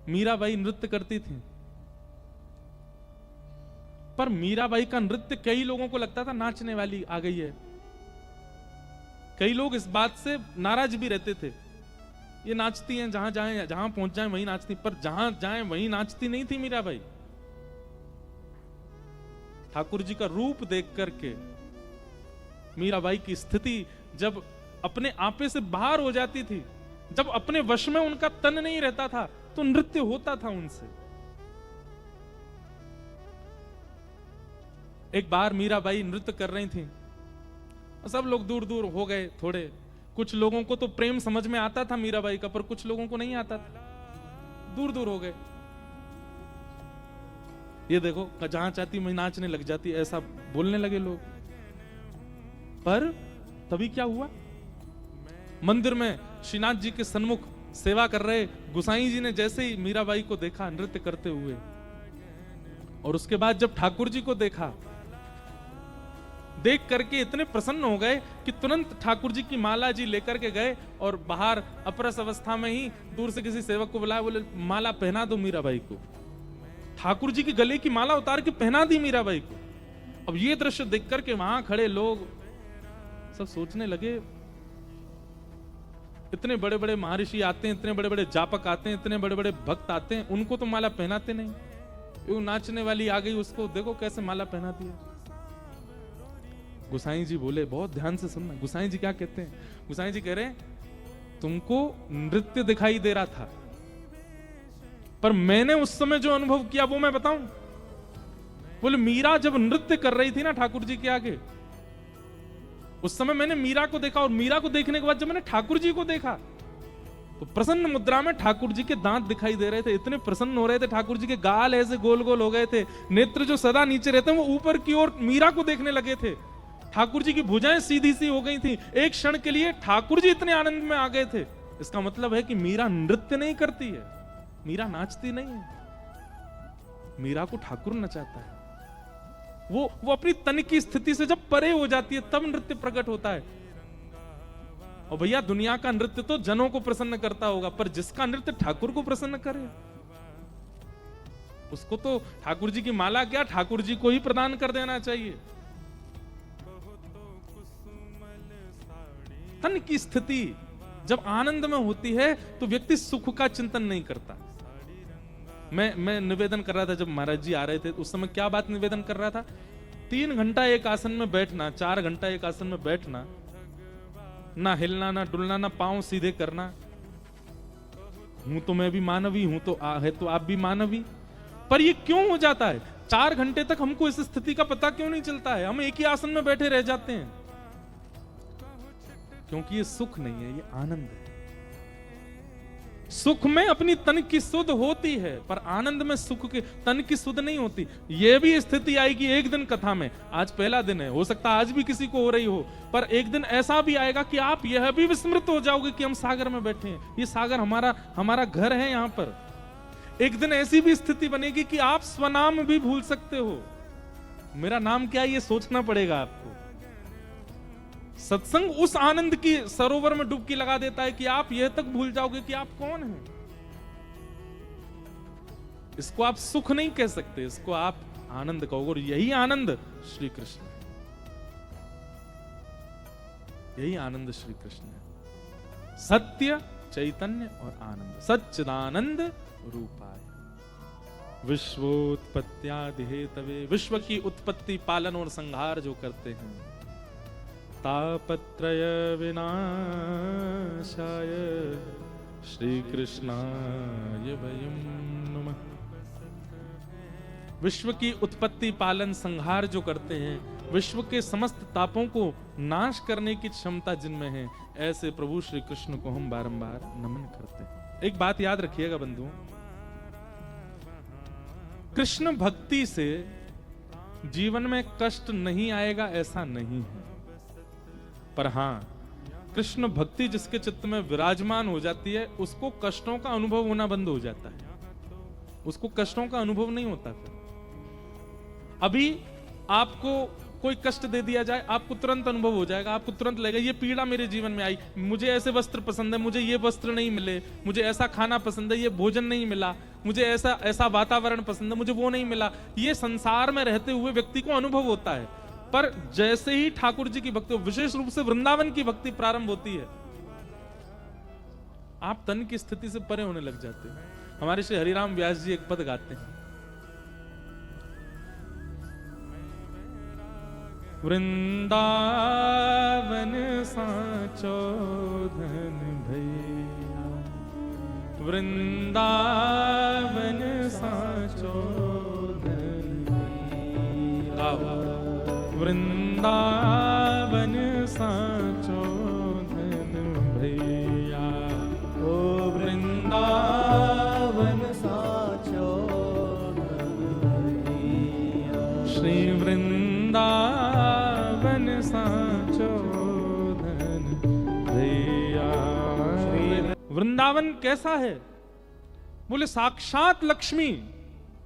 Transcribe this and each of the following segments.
मीराबाई नृत्य करती थी, पर मीराबाई का नृत्य कई लोगों को लगता था नाचने वाली आ गई है। कई लोग इस बात से नाराज भी रहते थे, ये नाचती हैं जहां जाए, जहां पहुंच जाए वहीं नाचती, पर जहां जाए वहीं नाचती नहीं थी मीराबाई। ठाकुर जी का रूप देख करके मीराबाई की स्थिति जब अपने आपे से बाहर हो जाती थी, जब अपने वश में उनका तन नहीं रहता था, तो नृत्य होता था उनसे। एक बार मीराबाई नृत्य कर रही थी, सब लोग दूर दूर हो गए थोड़े। कुछ लोगों को तो प्रेम समझ में आता था मीराबाई का, पर कुछ लोगों को नहीं आता था, दूर दूर हो गए। ये देखो जहां चाहती मैं नाचने लग जाती, ऐसा बोलने लगे लोग। पर तभी क्या हुआ, मंदिर में श्रीनाथ जी के सन्मुख सेवा कर रहे गुसाई जी ने जैसे ही मीराबाई को देखा नृत्य करते हुए, और उसके बाद जब ठाकुर जी को देखा, देख करके इतने प्रसन्न हो गए कि तुरंत ठाकुर जी की माला जी लेकर के गए और बाहर अपरस अवस्था में ही दूर से किसी सेवक को बुलाया, बोले माला पहना दो मीराबाई को। ठाकुर जी के गले की माला उतार के पहना दी मीराबाई को। अब ये दृश्य देख करके वहां खड़े लोग सब सोचने लगे, इतने बड़े बड़े महर्षि आते हैं, इतने बड़े बड़े जापक आते हैं, इतने बड़े बड़े भक्त आते हैं, उनको तो माला पहनाते नहीं, वो नाचने वाली आ गई, उसको देखो कैसे माला पहना दिया। गुसाई जी बोले, बहुत ध्यान से सुनना। गुसाई जी क्या कहते हैं, गुसाई जी कह रहे हैं तुमको नृत्य दिखाई दे रहा था, पर मैंने उस समय जो अनुभव किया वो मैं बताऊं। बोले मीरा जब नृत्य कर रही थी ना ठाकुर जी के आगे, उस समय मैंने मीरा को देखा, और मीरा को देखने के बाद जब मैंने ठाकुर जी को देखा तो प्रसन्न मुद्रा में ठाकुर जी के दांत दिखाई दे रहे थे, इतने प्रसन्न हो रहे थे, ठाकुर जी के गाल ऐसे गोल गोल हो गए थे, नेत्र जो सदा नीचे रहते हैं वो ऊपर की ओर मीरा को देखने लगे थे, ठाकुर जी की भुजाएं सीधी सी हो गई थी। एक क्षण के लिए ठाकुर जी इतने आनंद में आ गए थे। इसका मतलब है कि मीरा नृत्य नहीं करती है, मीरा नाचती नहीं है, मीरा को ठाकुर नचाता है। वो अपनी तन की स्थिति से जब परे हो जाती है तब नृत्य प्रकट होता है। और भैया दुनिया का नृत्य तो जनों को प्रसन्न करता होगा, पर जिसका नृत्य ठाकुर को प्रसन्न करे उसको तो ठाकुर जी की माला क्या, ठाकुर जी को ही प्रदान कर देना चाहिए। तन की स्थिति जब आनंद में होती है तो व्यक्ति सुख का चिंतन नहीं करता। मैं निवेदन कर रहा था जब महाराज जी आ रहे थे, उस समय क्या बात निवेदन कर रहा था, 3 घंटा एक आसन में बैठना, 4 घंटा एक आसन में बैठना, ना हिलना ना डुलना ना पांव सीधे करना। हूं तो मैं भी मानवी हूं, तो है तो आप भी मानवी, पर ये क्यों हो जाता है? 4 घंटे तक हमको इस स्थिति का पता क्यों नहीं चलता है? हम एक ही आसन में बैठे रह जाते हैं, क्योंकि ये सुख नहीं है, ये आनंद है। सुख में अपनी तन की सुध होती है, पर आनंद में सुख के तन की सुध नहीं होती। यह भी स्थिति आएगी एक दिन कथा में। आज पहला दिन है, हो सकता है आज भी किसी को हो रही हो, पर एक दिन ऐसा भी आएगा कि आप यह भी विस्मृत हो जाओगे कि हम सागर में बैठे हैं, ये सागर हमारा घर है यहां पर। एक दिन ऐसी भी स्थिति बनेगी कि आप स्वनाम भी भूल सकते हो। मेरा नाम क्या है ये सोचना पड़ेगा आपको। सत्संग उस आनंद की सरोवर में डुबकी लगा देता है कि आप यह तक भूल जाओगे कि आप कौन हैं। इसको आप सुख नहीं कह सकते, इसको आप आनंद कहोगे, और यही आनंद श्री कृष्ण है, यही आनंद श्री कृष्ण है। सत्य चैतन्य और आनंद, सच्चिदानंद रूपाय विश्वोत्पत्त्यादि हेतवे, विश्व की उत्पत्ति पालन और संहार जो करते हैं, तापत्रय विनाशाय श्री कृष्णाय वयं नमः। विश्व की उत्पत्ति पालन संहार जो करते हैं, विश्व के समस्त तापों को नाश करने की क्षमता जिनमें है, ऐसे प्रभु श्री कृष्ण को हम बारंबार नमन करते हैं। एक बात याद रखिएगा बंधुओं, कृष्ण भक्ति से जीवन में कष्ट नहीं आएगा ऐसा नहीं है, पर हां कृष्ण भक्ति जिसके चित्त में विराजमान हो जाती है उसको कष्टों का अनुभव होना बंद हो जाता है, उसको कष्टों का अनुभव नहीं होता। फिर अभी आपको कोई कष्ट दे दिया जाए, आपको तुरंत अनुभव हो जाएगा, आपको तुरंत लगेगा ये पीड़ा मेरे जीवन में आई, मुझे ऐसे वस्त्र पसंद है, मुझे ये वस्त्र नहीं मिले, मुझे ऐसा खाना पसंद है, ये भोजन नहीं मिला, मुझे ऐसा ऐसा वातावरण पसंद है, मुझे वो नहीं मिला। ये संसार में रहते हुए व्यक्ति को अनुभव होता है। पर जैसे ही ठाकुर जी की भक्ति, विशेष रूप से वृंदावन की भक्ति प्रारंभ होती है, आप तन की स्थिति से परे होने लग जाते हैं। हमारे श्री हरिराम व्यास जी एक पद गाते हैं, वृंदावन साचो धन भैया, वृंदावन साचो धन भैया, वृंदावन साचो धन भैया, ओ वृंदावन साचो धन भैया, श्री वृंदावन साचो धन भैया। वृंदावन कैसा है? बोले साक्षात लक्ष्मी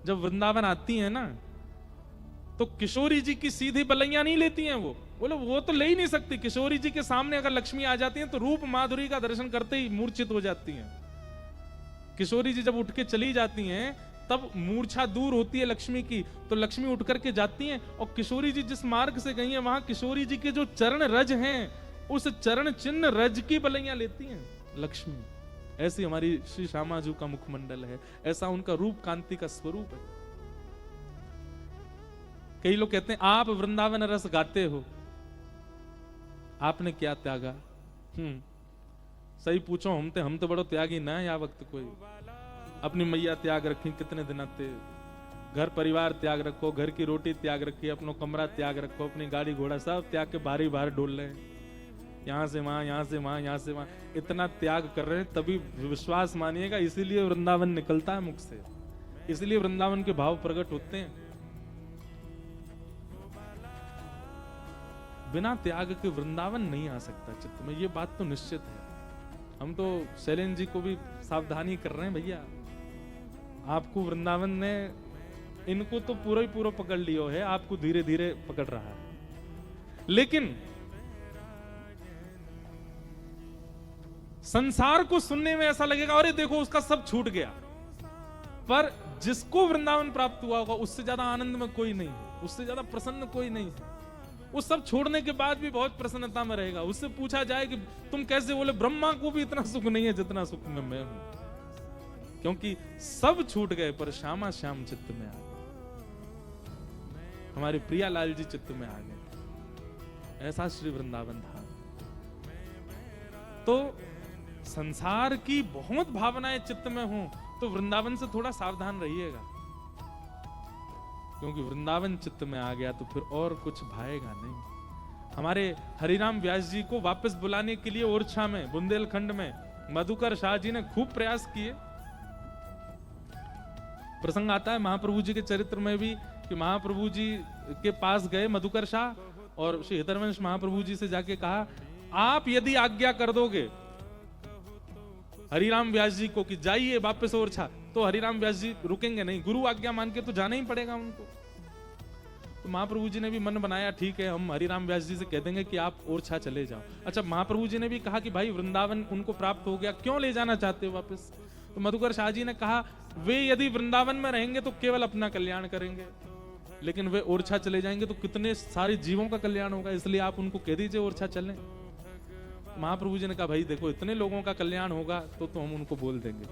जब वृंदावन आती है ना, तो किशोरी जी की सीधी बलैया नहीं लेती हैं वो। बोले वो तो ले ही नहीं सकती। किशोरी जी के सामने अगर लक्ष्मी आ जाती हैं तो रूप माधुरी का दर्शन करते ही मूर्छित हो जाती हैं। किशोरी जी जब उठ के चली जाती हैं तब मूर्छा दूर होती है लक्ष्मी की, तो लक्ष्मी उठ करके जाती हैं। और किशोरी जी जिस मार्ग से गई हैं वहां किशोरी जी के जो चरण रज हैं, उस चरण चिन्ह रज की बलैया लेती हैं लक्ष्मी। ऐसी हमारी श्री श्यामा जी का मुखमंडल है, ऐसा उनका रूप कांति का स्वरूप है। कई लोग कहते हैं आप वृंदावन रस गाते हो, आपने क्या त्यागा? सही पूछो, हम तो बड़ो त्यागी ना या वक्त कोई। अपनी मैया त्याग रखी कितने दिन आते, घर परिवार त्याग रखो, घर की रोटी त्याग रखी, अपनो कमरा त्याग रखो, अपनी गाड़ी घोड़ा सब त्याग के बारी बाहर डोल रहे हैं, यहां से वहां, यहां से वहां, यहां से वहां, इतना त्याग कर रहे हैं। तभी विश्वास मानिएगा, इसीलिए वृंदावन निकलता है मुख से, इसलिए वृंदावन के भाव प्रकट होते हैं। बिना त्याग के वृंदावन नहीं आ सकता चित्त में, ये बात तो निश्चित है। हम तो शैलेंद्र जी को भी सावधानी कर रहे हैं, भैया आपको वृंदावन ने, इनको तो पूरा ही पूरा पकड़ लियो है, आपको धीरे धीरे पकड़ रहा है। लेकिन संसार को सुनने में ऐसा लगेगा अरे देखो उसका सब छूट गया, पर जिसको वृंदावन प्राप्त हुआ होगा उससे ज्यादा आनंद में कोई नहीं है, उससे ज्यादा प्रसन्न कोई नहीं है। वो सब छोड़ने के बाद भी बहुत प्रसन्नता में रहेगा। उससे पूछा जाए कि तुम कैसे, बोले ब्रह्मा को भी इतना सुख नहीं है जितना सुख में मैं हूं, क्योंकि सब छूट गए पर श्यामा श्याम चित्त में आ गए, हमारे प्रियालाल जी चित्त में आ गए। ऐसा श्री वृंदावन धाम। तो संसार की बहुत भावनाएं चित्त में हो तो वृंदावन से थोड़ा सावधान रहिएगा, क्योंकि वृंदावन चित्त में आ गया तो फिर और कुछ भाएगा नहीं। हमारे हरिराम व्यास जी को वापस बुलाने के लिए ओरछा में, बुंदेलखंड में मधुकर शाह जी ने खूब प्रयास किए। प्रसंग आता है महाप्रभु जी के चरित्र में भी कि महाप्रभु जी के पास गए मधुकर शाह और श्री हितरवंश महाप्रभु जी से जाके कहा, आप यदि आज्ञा कर दोगे हरिराम व्यास जी को कि जाइए वापस ओरछा, तो हरिराम व्यास जी रुकेंगे नहीं, गुरु आज्ञा मान के तो जाना ही पड़ेगा उनको। तो महाप्रभु जी ने भी मन बनाया, ठीक है हम हरिराम व्यास जी से कह देंगे कि आप ओरछा चले जाओ। अच्छा, महाप्रभु जी ने भी कहा कि भाई वृंदावन उनको प्राप्त हो गया, क्यों ले जाना चाहते हो वापस? तो मधुकर शाह जी ने कहा, वे यदि वृंदावन में रहेंगे तो केवल अपना कल्याण करेंगे, लेकिन वे ओरछा चले जाएंगे तो कितने सारे जीवों का कल्याण होगा, इसलिए आप उनको कह दीजिए ओरछा चलें। महाप्रभु जी ने कहा, भाई देखो इतने लोगों का कल्याण होगा तो हम उनको बोल देंगे।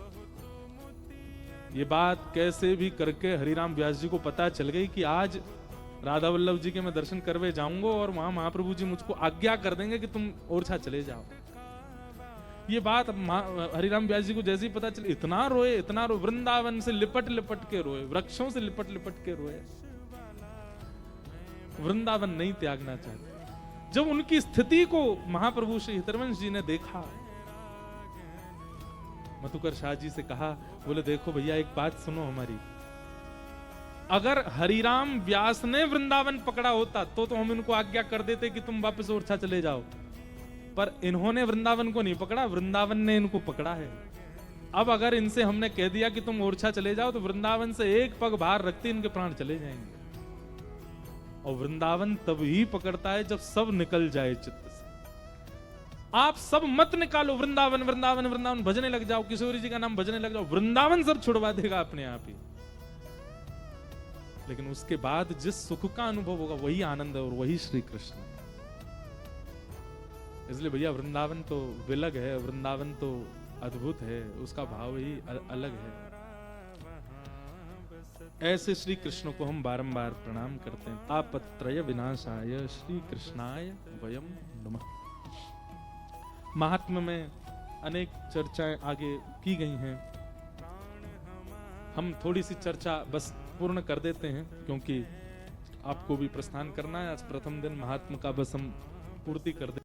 ये बात कैसे भी करके हरिराम व्यास जी को पता चल गई कि आज राधा वल्लभ जी के मैं दर्शन करवे जाऊंगा और वहां महाप्रभु जी मुझको आज्ञा कर देंगे कि तुम ओरछा चले जाओ। ये बात हरिराम व्यास जी को जैसे ही पता चली, इतना रोए, वृंदावन से लिपट लिपट के रोए, वृक्षों से लिपट लिपट के रोए। वृंदावन नहीं त्यागना चाहते। जब उनकी स्थिति को महाप्रभु श्री हितरवंश जी ने देखा, मधुकर शाह जी से कहा, बोले देखो भैया एक बात सुनो हमारी, अगर हरिराम व्यास ने वृंदावन पकड़ा होता तो हम इनको आज्ञा कर देते कि तुम वापस ओरछा चले जाओ, पर इन्होंने वृंदावन को नहीं पकड़ा, वृंदावन ने इनको पकड़ा है। अब अगर इनसे हमने कह दिया कि तुम ओरछा चले जाओ तो वृंदावन से एक पग बाहर रखते इनके प्राण चले जाएंगे। और वृंदावन तब ही पकड़ता है जब सब निकल जाए चित्त से। आप सब मत निकालो, वृंदावन वृंदावन वृंदावन भजने लग जाओ, किशोरी जी का नाम भजने लग जाओ, वृंदावन सब छुड़वा देगा अपने आप ही। लेकिन उसके बाद जिस सुख का अनुभव होगा वही आनंद है और वही श्री कृष्ण। इसलिए भैया वृंदावन तो विलग है, वृंदावन तो अद्भुत है, उसका भाव ही अलग है। ऐसे श्री कृष्ण को हम बारंबार प्रणाम करते हैं। तापत्रय विनाशाय श्री कृष्णाय वयम नमः। महात्म्य में अनेक चर्चाएं आगे की गई हैं, हम थोड़ी सी चर्चा बस पूर्ण कर देते हैं क्योंकि आपको भी प्रस्थान करना है। आज प्रथम दिन महात्म्य का बस हम पूर्ति कर दें।